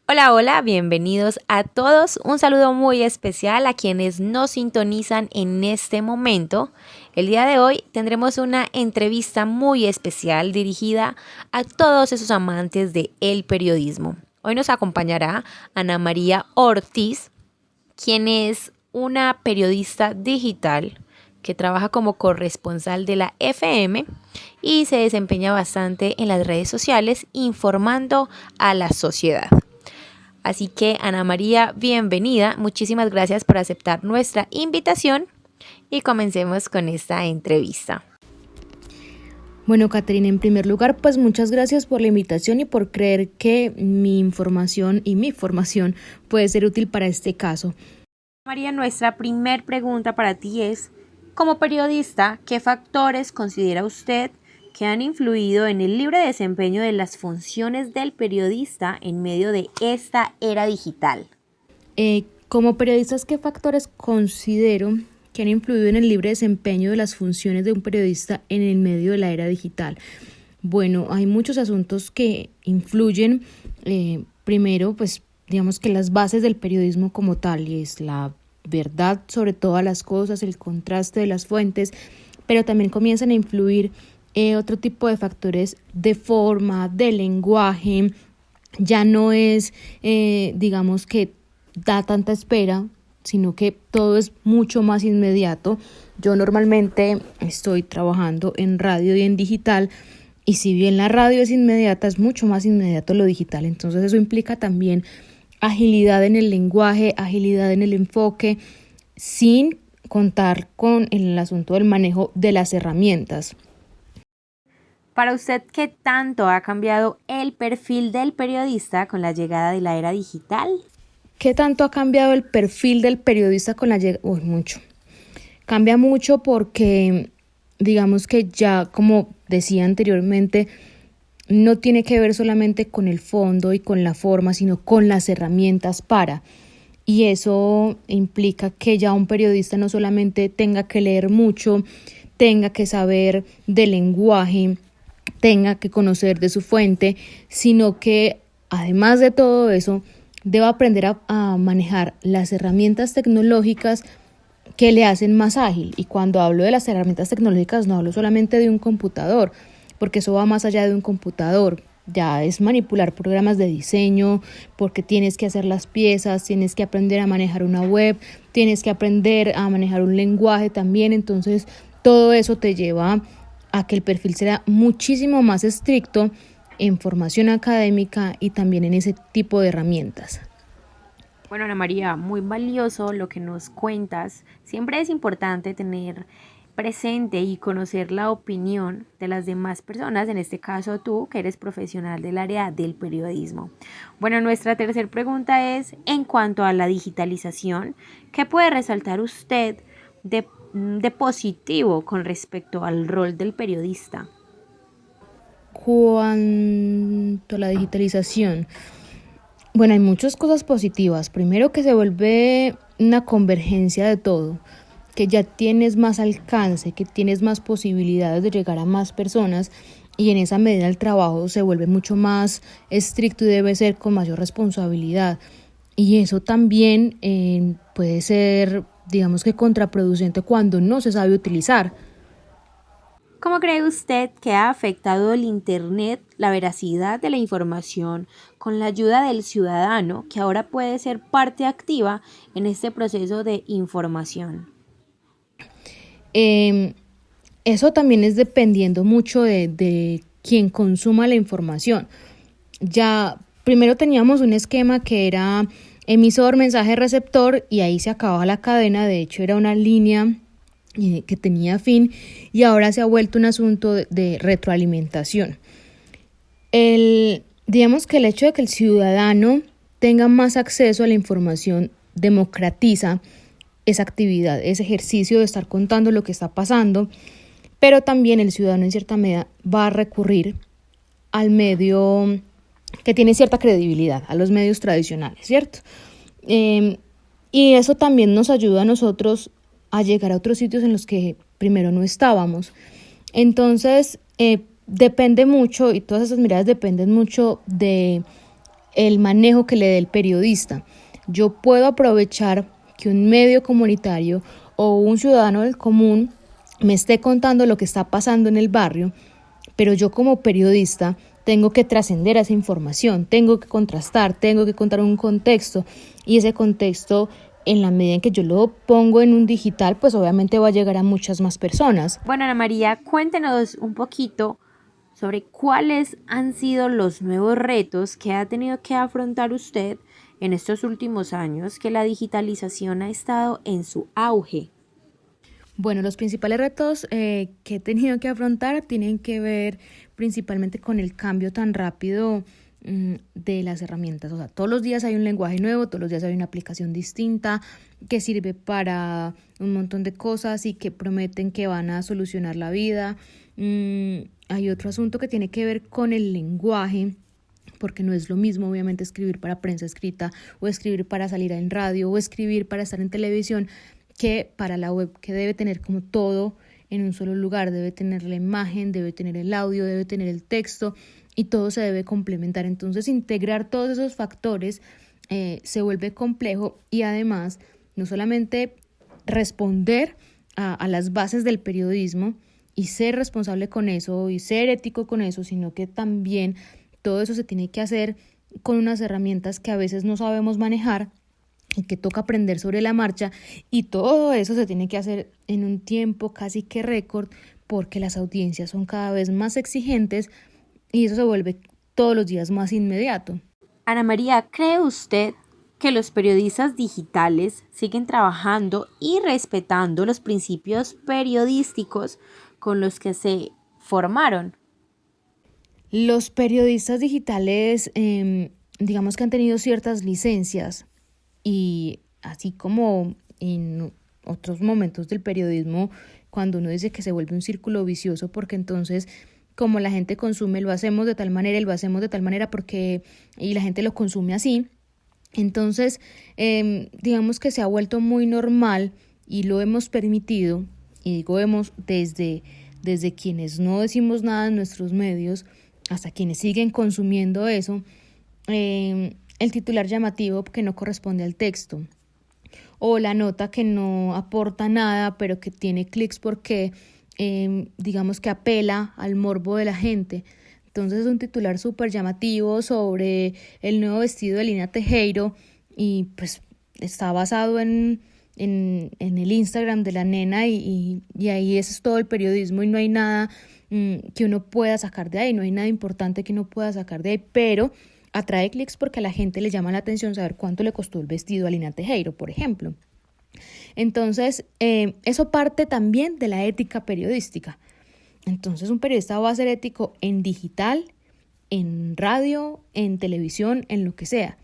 Hola, hola, bienvenidos a todos. Un saludo muy especial a quienes nos sintonizan en este momento. El día de hoy tendremos una entrevista muy especial dirigida a todos esos amantes de el periodismo. Hoy nos acompañará Ana María Ortiz, quien es una periodista digital que trabaja como corresponsal de la FM y se desempeña bastante en las redes sociales informando a la sociedad. Así que Ana María, bienvenida. Muchísimas gracias por aceptar nuestra invitación y comencemos con esta entrevista. Bueno, Caterina, en primer lugar, pues muchas gracias por la invitación y por creer que mi información y mi formación puede ser útil para este caso. María, nuestra primer pregunta para ti es, como periodista, ¿qué factores considera usted que han influido en el libre desempeño de las funciones del periodista en medio de esta era digital? Como periodistas, ¿qué factores considero que han influido en el libre desempeño de las funciones de un periodista en el medio de la era digital? Bueno, hay muchos asuntos que influyen. Primero, pues digamos que las bases del periodismo como tal, y es la verdad sobre todas las cosas, el contraste de las fuentes, pero también comienzan a influir otro tipo de factores de forma, de lenguaje. Ya no es, digamos que da tanta espera, sino que todo es mucho más inmediato. Yo normalmente estoy trabajando en radio y en digital, y si bien la radio es inmediata, es mucho más inmediato lo digital. Entonces eso implica también agilidad en el lenguaje, agilidad en el enfoque, sin contar con el asunto del manejo de las herramientas. Para usted, ¿qué tanto ha cambiado el perfil del periodista con la llegada de la era digital? ¿Qué tanto ha cambiado el perfil del periodista con la llegada? Mucho. Cambia mucho porque, digamos que ya, como decía anteriormente, no tiene que ver solamente con el fondo y con la forma, sino con las herramientas para. Y eso implica que ya un periodista no solamente tenga que leer mucho, tenga que saber de lenguaje, tenga que conocer de su fuente, sino que además de todo eso, deba aprender a manejar las herramientas tecnológicas que le hacen más ágil. Y cuando hablo de las herramientas tecnológicas no hablo solamente de un computador, porque eso va más allá de un computador. Ya es manipular programas de diseño, porque tienes que hacer las piezas, tienes que aprender a manejar una web, tienes que aprender a manejar un lenguaje también. Entonces todo eso te lleva a que el perfil será muchísimo más estricto en formación académica y también en ese tipo de herramientas. Bueno, Ana María, muy valioso lo que nos cuentas. Siempre es importante tener presente y conocer la opinión de las demás personas, en este caso tú, que eres profesional del área del periodismo. Bueno, nuestra tercera pregunta es, en cuanto a la digitalización, ¿qué puede resaltar usted de positivo con respecto al rol del periodista? Cuanto a la digitalización, bueno, hay muchas cosas positivas. Primero, que se vuelve una convergencia de todo, que ya tienes más alcance, que tienes más posibilidades de llegar a más personas, y en esa medida el trabajo se vuelve mucho más estricto y debe ser con mayor responsabilidad. Y eso también puede ser, digamos que contraproducente cuando no se sabe utilizar. ¿Cómo cree usted que ha afectado el Internet la veracidad de la información con la ayuda del ciudadano que ahora puede ser parte activa en este proceso de información? Eh, Eso también es dependiendo mucho de quien consuma la información. Ya primero teníamos un esquema que era emisor, mensaje, receptor, y ahí se acababa la cadena. De hecho era una línea que tenía fin, y ahora se ha vuelto un asunto de retroalimentación. Digamos que el hecho de que el ciudadano tenga más acceso a la información democratiza esa actividad, ese ejercicio de estar contando lo que está pasando, pero también el ciudadano en cierta medida va a recurrir al medio que tiene cierta credibilidad, a los medios tradicionales, ¿cierto? Eh, y eso también nos ayuda a nosotros a llegar a otros sitios en los que primero no estábamos. Entonces, depende mucho, y todas esas miradas dependen mucho de el manejo que le dé el periodista. Yo puedo aprovechar que un medio comunitario o un ciudadano del común me esté contando lo que está pasando en el barrio, pero yo como periodista tengo que trascender esa información, tengo que contrastar, tengo que contar un contexto, y ese contexto, en la medida en que yo lo pongo en un digital, pues obviamente va a llegar a muchas más personas. Bueno, Ana María, cuéntenos un poquito sobre cuáles han sido los nuevos retos que ha tenido que afrontar usted en estos últimos años que la digitalización ha estado en su auge. Bueno, los principales retos que he tenido que afrontar tienen que ver principalmente con el cambio tan rápido de las herramientas. O sea, todos los días hay un lenguaje nuevo, todos los días hay una aplicación distinta que sirve para un montón de cosas y que prometen que van a solucionar la vida. Hay otro asunto que tiene que ver con el lenguaje, porque no es lo mismo obviamente escribir para prensa escrita o escribir para salir en radio o escribir para estar en televisión que para la web, que debe tener como todo en un solo lugar, debe tener la imagen, debe tener el audio, debe tener el texto y todo se debe complementar. Entonces integrar todos esos factores se vuelve complejo, y además no solamente responder a las bases del periodismo y ser responsable con eso y ser ético con eso, sino que también todo eso se tiene que hacer con unas herramientas que a veces no sabemos manejar y que toca aprender sobre la marcha, y todo eso se tiene que hacer en un tiempo casi que récord, porque las audiencias son cada vez más exigentes y eso se vuelve todos los días más inmediato. Ana María, ¿cree usted que los periodistas digitales siguen trabajando y respetando los principios periodísticos con los que se formaron? Los periodistas digitales, digamos que han tenido ciertas licencias, y así como en otros momentos del periodismo, cuando uno dice que se vuelve un círculo vicioso, porque entonces como la gente consume, lo hacemos de tal manera y lo hacemos de tal manera porque y la gente lo consume así. Entonces, digamos que se ha vuelto muy normal y lo hemos permitido, y digo hemos desde quienes no decimos nada en nuestros medios hasta quienes siguen consumiendo eso, el titular llamativo que no corresponde al texto, o la nota que no aporta nada pero que tiene clics porque digamos que apela al morbo de la gente. Entonces es un titular súper llamativo sobre el nuevo vestido de Lina Tejero, y pues está basado en el Instagram de la nena, y ahí ese es todo el periodismo, y no hay nada que uno pueda sacar de ahí, no hay nada importante que uno pueda sacar de ahí, pero atrae clics porque a la gente le llama la atención saber cuánto le costó el vestido a Lina Tejero, por ejemplo. Entonces, eso parte también de la ética periodística. Entonces, un periodista va a ser ético en digital, en radio, en televisión, en lo que sea.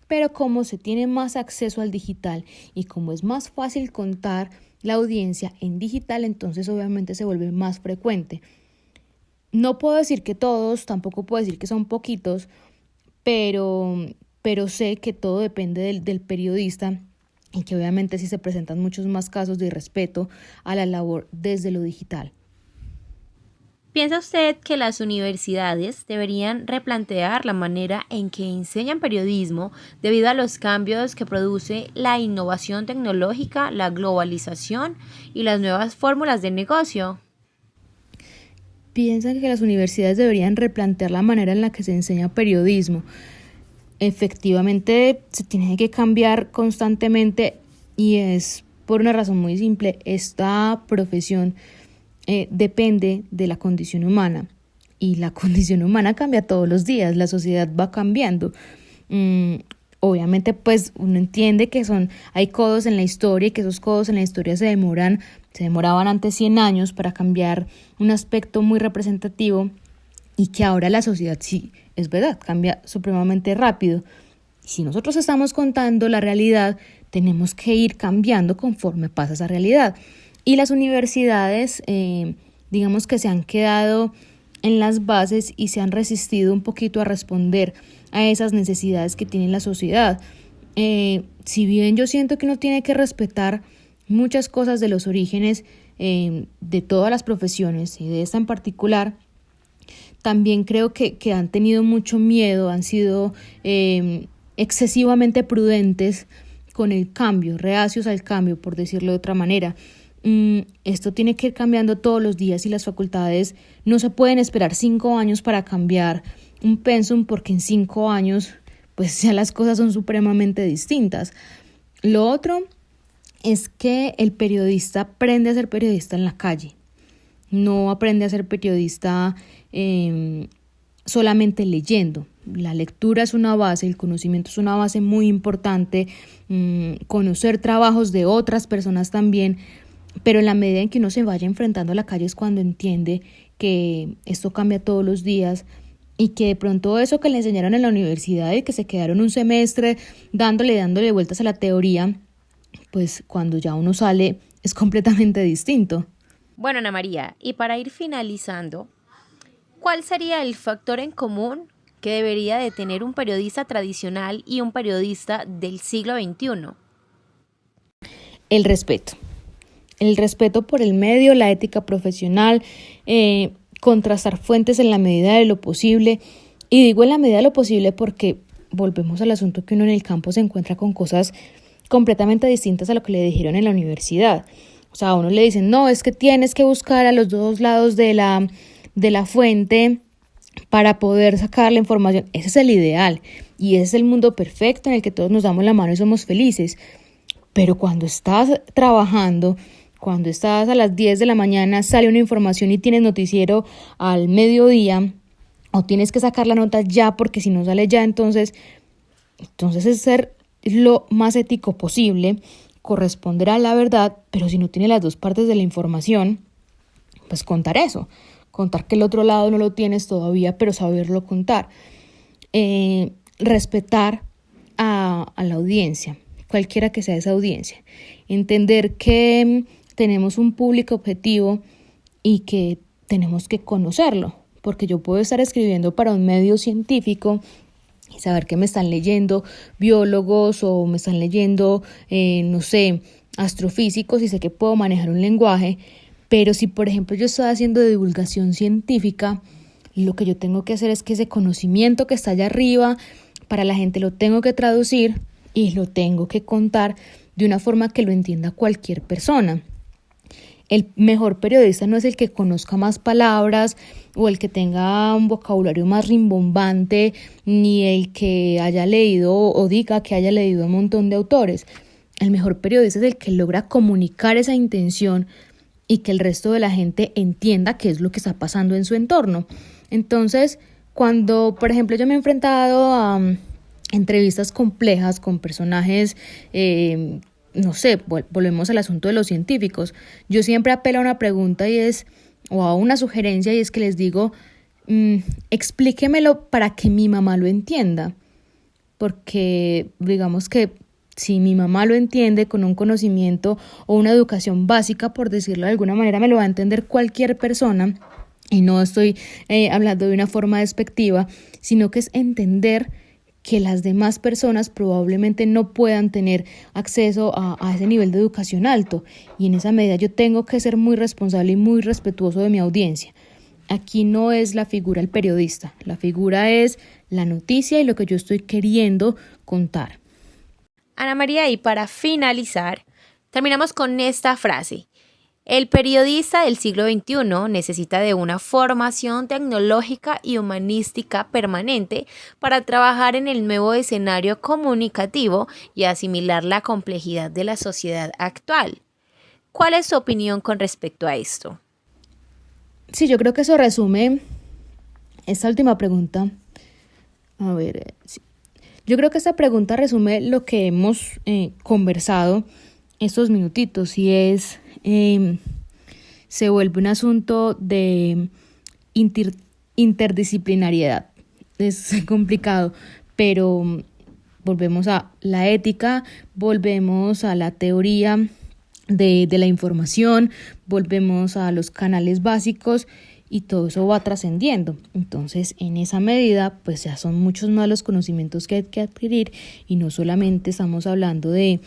Pero como se tiene más acceso al digital y como es más fácil contar la audiencia en digital, entonces obviamente se vuelve más frecuente. No puedo decir que todos, tampoco puedo decir que son poquitos, pero sé que todo depende del periodista, y que obviamente sí se presentan muchos más casos de irrespeto a la labor desde lo digital. ¿Piensa usted que las universidades deberían replantear la manera en que enseñan periodismo debido a los cambios que produce la innovación tecnológica, la globalización y las nuevas fórmulas de negocio? Piensan que las universidades deberían replantear la manera en la que se enseña periodismo. Efectivamente, se tiene que cambiar constantemente, y es por una razón muy simple. Esta profesión depende de la condición humana, y la condición humana cambia todos los días, la sociedad va cambiando. Obviamente pues uno entiende que hay codos en la historia, y que esos codos en la historia se demoraban antes 100 años para cambiar un aspecto muy representativo, y que ahora la sociedad sí, es verdad, cambia supremamente rápido. Y si nosotros estamos contando la realidad, tenemos que ir cambiando conforme pasa esa realidad. Y las universidades, digamos que se han quedado en las bases y se han resistido un poquito a responder a esas necesidades que tiene la sociedad. Si bien yo siento que uno tiene que respetar muchas cosas de los orígenes de todas las profesiones y de esta en particular, También creo que han tenido mucho miedo, han sido excesivamente prudentes con el cambio, reacios al cambio, por decirlo de otra manera. Esto tiene que ir cambiando todos los días y las facultades no se pueden esperar 5 años para cambiar un pensum, porque en 5 años pues ya las cosas son supremamente distintas. Lo otro es que el periodista aprende a ser periodista en la calle, no aprende a ser periodista solamente leyendo. La lectura es una base, el conocimiento es una base muy importante, conocer trabajos de otras personas también, pero en la medida en que uno se vaya enfrentando a la calle es cuando entiende que esto cambia todos los días y que de pronto eso que le enseñaron en la universidad y que se quedaron un semestre dándole vueltas a la teoría, pues cuando ya uno sale es completamente distinto. Bueno, Ana María, y para ir finalizando, ¿cuál sería el factor en común que debería de tener un periodista tradicional y un periodista del siglo XXI? El respeto. El respeto por el medio, la ética profesional, contrastar fuentes en la medida de lo posible. Y digo en la medida de lo posible porque volvemos al asunto que uno en el campo se encuentra con cosas completamente distintas a lo que le dijeron en la universidad. O sea, a uno le dicen, no, es que tienes que buscar a los dos lados de la fuente para poder sacar la información. Ese es el ideal y ese es el mundo perfecto en el que todos nos damos la mano y somos felices. Pero cuando estás trabajando, cuando estás a las 10 de la mañana, sale una información y tienes noticiero al mediodía, o tienes que sacar la nota ya porque si no sale ya, entonces es ser lo más ético posible, corresponder a la verdad, pero si no tiene las dos partes de la información, pues contar eso, contar que el otro lado no lo tienes todavía, pero saberlo contar. Respetar a la audiencia, cualquiera que sea esa audiencia, entender que tenemos un público objetivo y que tenemos que conocerlo, porque yo puedo estar escribiendo para un medio científico y saber que me están leyendo biólogos o me están leyendo, astrofísicos y sé que puedo manejar un lenguaje, pero si por ejemplo yo estoy haciendo divulgación científica, lo que yo tengo que hacer es que ese conocimiento que está allá arriba, para la gente lo tengo que traducir y lo tengo que contar de una forma que lo entienda cualquier persona. El mejor periodista no es el que conozca más palabras o el que tenga un vocabulario más rimbombante, ni el que haya leído o diga que haya leído un montón de autores. El mejor periodista es el que logra comunicar esa intención y que el resto de la gente entienda qué es lo que está pasando en su entorno. Entonces, cuando, por ejemplo, yo me he enfrentado a entrevistas complejas con personajes volvemos al asunto de los científicos. Yo siempre apelo a una pregunta o a una sugerencia, y es que les digo, explíquemelo para que mi mamá lo entienda. Porque digamos que si mi mamá lo entiende con un conocimiento o una educación básica, por decirlo de alguna manera, me lo va a entender cualquier persona. Y no estoy hablando de una forma despectiva, sino que es entender que las demás personas probablemente no puedan tener acceso a ese nivel de educación alto, y en esa medida yo tengo que ser muy responsable y muy respetuoso de mi audiencia. Aquí no es la figura el periodista, la figura es la noticia y lo que yo estoy queriendo contar. Ana María, y para finalizar, terminamos con esta frase. El periodista del siglo XXI necesita de una formación tecnológica y humanística permanente para trabajar en el nuevo escenario comunicativo y asimilar la complejidad de la sociedad actual. ¿Cuál es su opinión con respecto a esto? Sí, yo creo que eso resume esta última pregunta. Sí. Yo creo que esta pregunta resume lo que hemos conversado estos minutitos, y es se vuelve un asunto de interdisciplinariedad. Es complicado, pero volvemos a la ética, volvemos a la teoría de la información, volvemos a los canales básicos, y todo eso va trascendiendo. Entonces, en esa medida, pues ya son muchos más los conocimientos que hay que adquirir, y no solamente estamos hablando de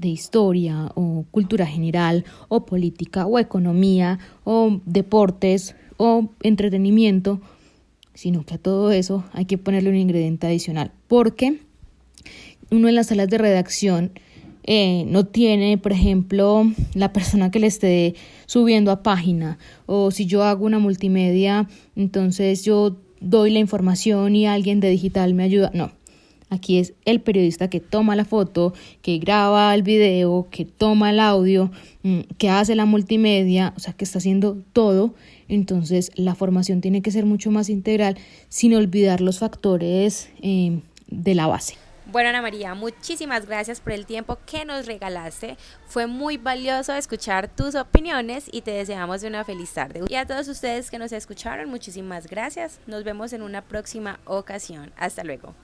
historia o cultura general o política o economía o deportes o entretenimiento, sino que a todo eso hay que ponerle un ingrediente adicional, porque uno en las salas de redacción no tiene, por ejemplo, la persona que le esté subiendo a página, o si yo hago una multimedia, entonces yo doy la información y alguien de digital me ayuda. No, aquí es el periodista que toma la foto, que graba el video, que toma el audio, que hace la multimedia, o sea, que está haciendo todo. Entonces la formación tiene que ser mucho más integral, sin olvidar los factores de la base. Bueno, Ana María, muchísimas gracias por el tiempo que nos regalaste. Fue muy valioso escuchar tus opiniones y te deseamos una feliz tarde. Y a todos ustedes que nos escucharon, muchísimas gracias. Nos vemos en una próxima ocasión. Hasta luego.